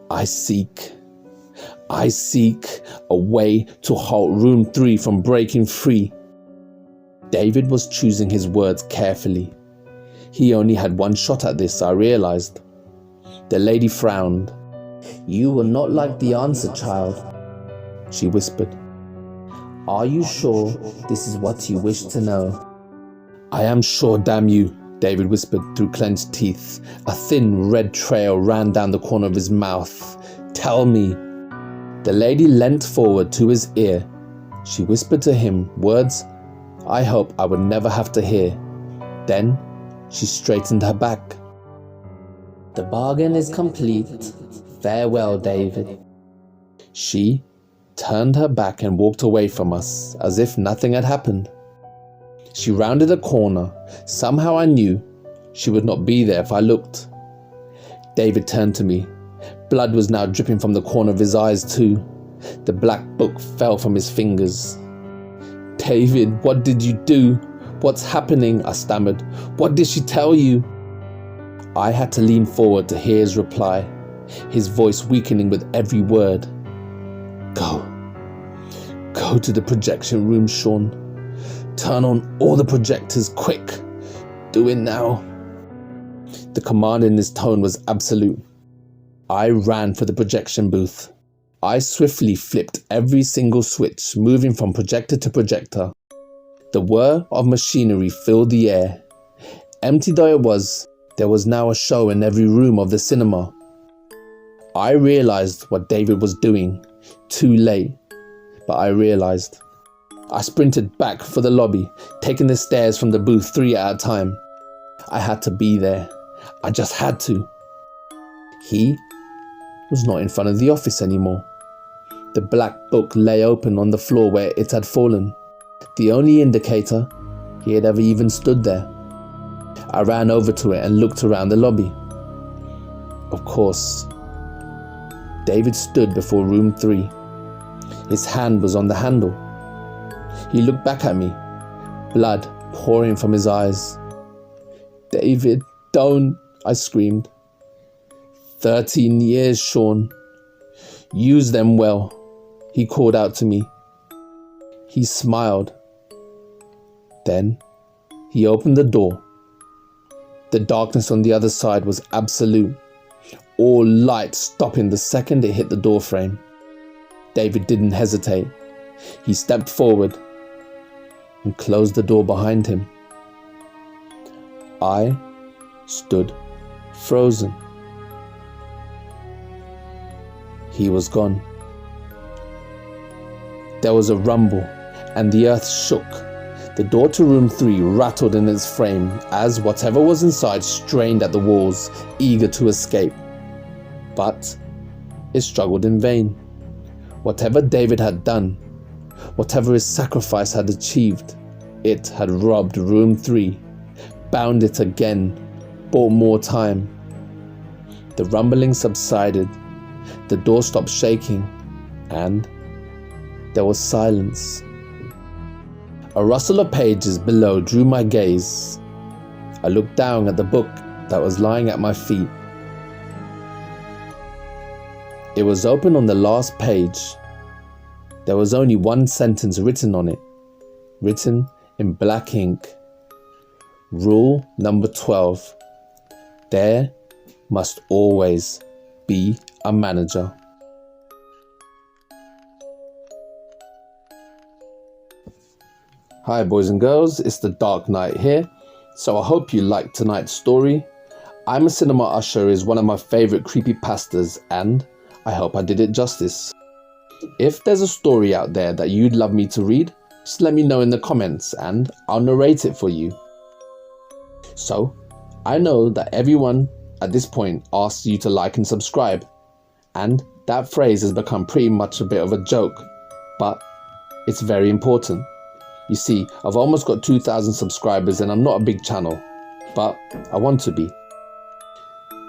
I seek a way to halt Room 3 from breaking free." David was choosing his words carefully. He only had one shot at this, I realized. The lady frowned. "You will not like the answer, child," she whispered. "Are you sure this is what you wish to know?" "I am sure, damn you," David whispered through clenched teeth. A thin red trail ran down the corner of his mouth. "Tell me." The lady leant forward to his ear. She whispered to him words I hope I would never have to hear. Then she straightened her back. "The bargain is complete. Farewell, David." She turned her back and walked away from us as if nothing had happened. She rounded a corner. Somehow I knew she would not be there if I looked. David turned to me. Blood was now dripping from the corner of his eyes too. The black book fell from his fingers. "David, what did you do? What's happening?" I stammered. "What did she tell you?" I had to lean forward to hear his reply, his voice weakening with every word. Go to the projection room, Sean. Turn on all the projectors, quick. Do it now." The command in his tone was absolute. I ran for the projection booth. I swiftly flipped every single switch, moving from projector to projector. The whir of machinery filled the air. Empty though it was, there was now a show in every room of the cinema. I realized what David was doing. Too late, but I realized. I sprinted back for the lobby, taking the stairs from the booth 3 at a time. I had to be there. I just had to. He was not in front of the office anymore. The black book lay open on the floor where it had fallen, the only indicator he had ever even stood there. I ran over to it and looked around the lobby. Of course, David stood before room 3. His hand was on the handle. He looked back at me, blood pouring from his eyes. "David, don't," I screamed. 13 years, Sean. Use them well, he called out to me. He smiled. Then he opened the door. The darkness on the other side was absolute, all light stopping the second it hit the door frame. David didn't hesitate. He stepped forward and closed the door behind him. I stood frozen. He was gone. There was a rumble and the earth shook. The door to room 3 rattled in its frame as whatever was inside strained at the walls, eager to escape. But it struggled in vain. Whatever David had done, whatever his sacrifice had achieved, it had robbed room 3, bound it again, bought more time. The rumbling subsided, the door stopped shaking, and there was silence. A rustle of pages below drew my gaze. I looked down at the book that was lying at my feet. It was open on the last page. There was only one sentence written on it, written in black ink. Rule number 12. There must always be a manager. Hi boys and girls, it's the Darkknight here. So I hope you liked tonight's story. I'm a Cinema Usher is one of my favourite creepypastas, and I hope I did it justice. If there's a story out there that you'd love me to read, just let me know in the comments and I'll narrate it for you. So, I know that everyone at this point asks you to like and subscribe, and that phrase has become pretty much a bit of a joke, but it's very important. You see, I've almost got 2,000 subscribers and I'm not a big channel, but I want to be.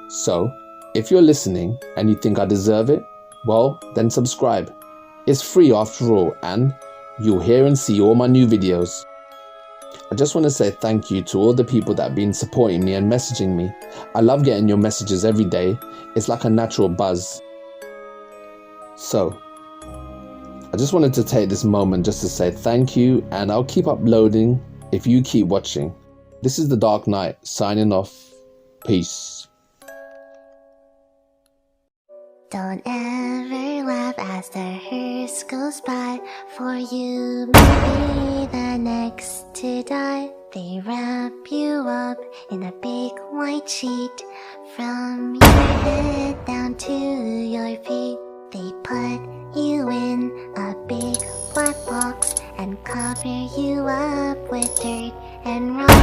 So, if you're listening and you think I deserve it, well, then subscribe. It's free after all, and you'll hear and see all my new videos. I just want to say thank you to all the people that have been supporting me and messaging me. I love getting your messages every day. It's like a natural buzz. So, I just wanted to take this moment just to say thank you, and I'll keep uploading if you keep watching. This is the Darkknight signing off. Peace. Don't ever laugh as the hearse goes by, for you may be the next to die. They wrap you up in a big white sheet, from your head down to your feet. They put you in a big black box and cover you up with dirt and rocks.